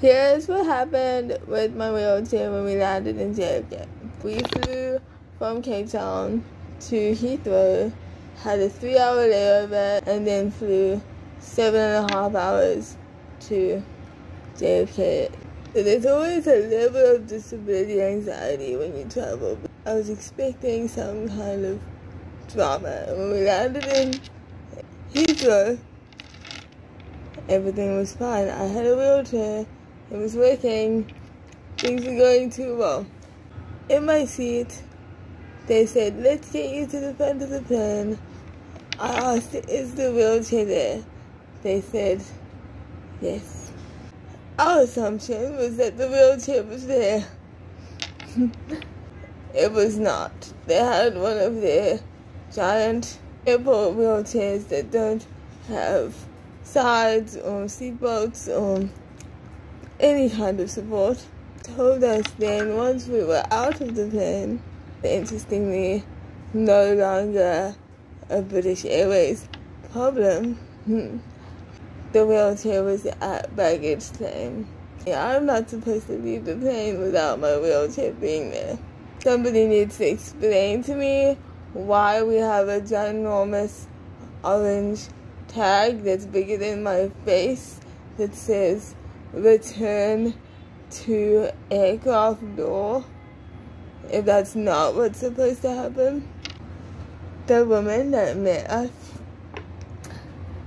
Here's what happened with my wheelchair when we landed in JFK. We flew from Cape Town to Heathrow, had a 3-hour layover, and then flew 7.5 hours to JFK. So there's always a level of disability anxiety when you travel. I was expecting some kind of drama. When we landed in Heathrow, everything was fine. I had a wheelchair. It was working. Things were going too well. In my seat, they said, "Let's get you to the front of the plane." I asked, "Is the wheelchair there?" They said, "Yes." Our assumption was that the wheelchair was there. It was not. They had one of their giant airport wheelchairs that don't have sides or seatbelts or any kind of support. Told us then, once we were out of the plane, interestingly, no longer a British Airways problem. The wheelchair was at baggage claim. Yeah, I'm not supposed to leave the plane without my wheelchair being there. Somebody needs to explain to me why we have a ginormous orange tag that's bigger than my face that says "Return to aircraft door," if that's not what's supposed to happen. The woman that met us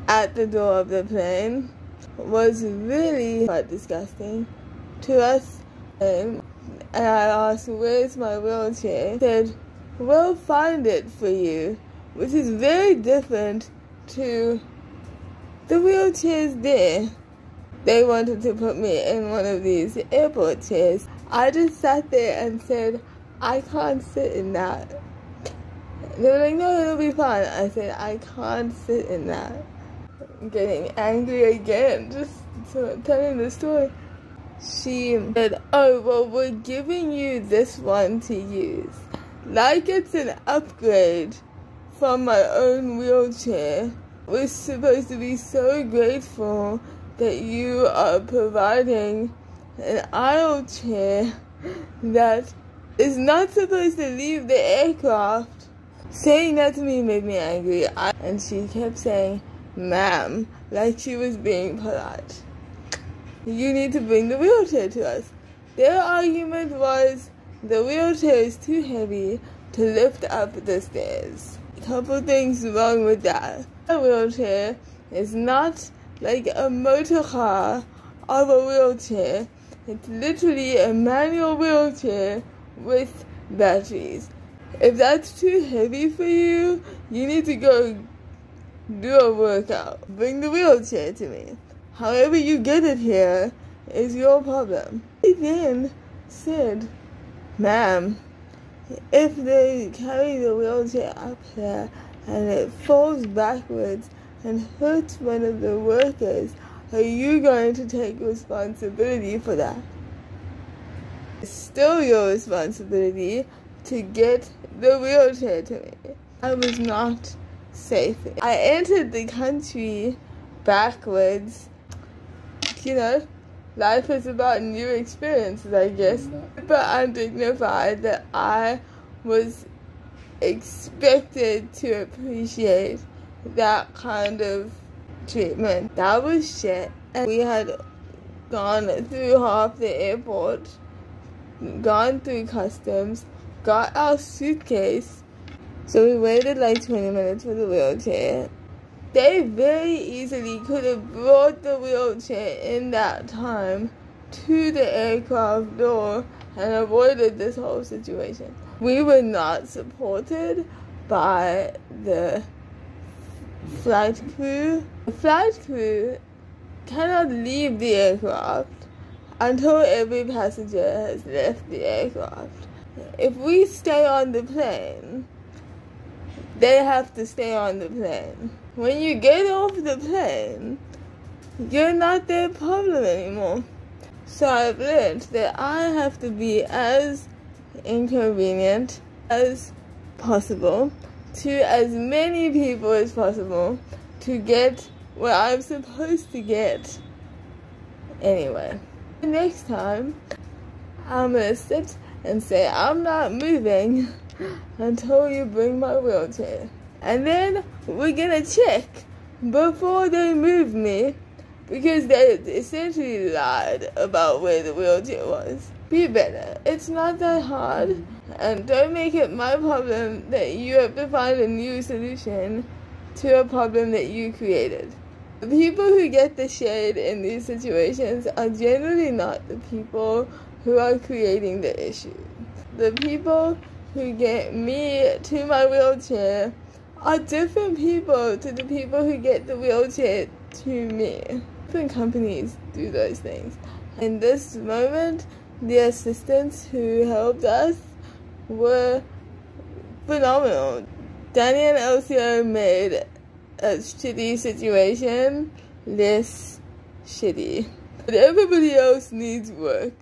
at the door of the plane was really quite disgusting to us. And I asked, "Where's my wheelchair?" She said, "We'll find it for you," which is very different to the wheelchairs there. They wanted to put me in one of these airport chairs. I just sat there and said, "I can't sit in that." They were like, "No, it'll be fine." I said, "I can't sit in that." I'm getting angry again, just telling the story. She said, "Oh, well, we're giving you this one to use. Like it's an upgrade from my own wheelchair. We're supposed to be so grateful that you are providing an aisle chair that is not supposed to leave the aircraft." Saying that to me made me angry. And she kept saying, "Ma'am," like she was being polite. "You need to bring the wheelchair to us." Their argument was the wheelchair is too heavy to lift up the stairs. A couple things wrong with that. A wheelchair is not like a motor car of a wheelchair. It's literally a manual wheelchair with batteries. If that's too heavy for you, you need to go do a workout. Bring the wheelchair to me. However you get it here is your problem. He then said, "Ma'am, if they carry the wheelchair up here and it falls backwards and hurts one of the workers, are you going to take responsibility for that?" It's still your responsibility to get the wheelchair to me. I was not safe. I entered the country backwards. You know, life is about new experiences, I guess. But undignified that I was expected to appreciate that kind of treatment. That was shit. And we had gone through half the airport, gone through customs, got our suitcase. So we waited like 20 minutes for the wheelchair. They very easily could have brought the wheelchair in that time to the aircraft door and avoided this whole situation. We were not supported by the flight crew. The flight crew cannot leave the aircraft until every passenger has left the aircraft. If we stay on the plane, they have to stay on the plane. When you get off the plane, you're not their problem anymore. So I've learned that I have to be as inconvenient as possible to as many people as possible to get what I'm supposed to get anyway. Next time, I'm gonna sit and say, I'm not moving until you bring my wheelchair. And then we're gonna check before they move me, because they essentially lied about where the wheelchair was. Be better. It's not that hard. And don't make it my problem that you have to find a new solution to a problem that you created. The people who get the shade in these situations are generally not the people who are creating the issue. The people who get me to my wheelchair are different people to the people who get the wheelchair to me. Different companies do those things. In this moment, the assistants who helped us were phenomenal. Danny and Elsie made a shitty situation less shitty. But everybody else needs work.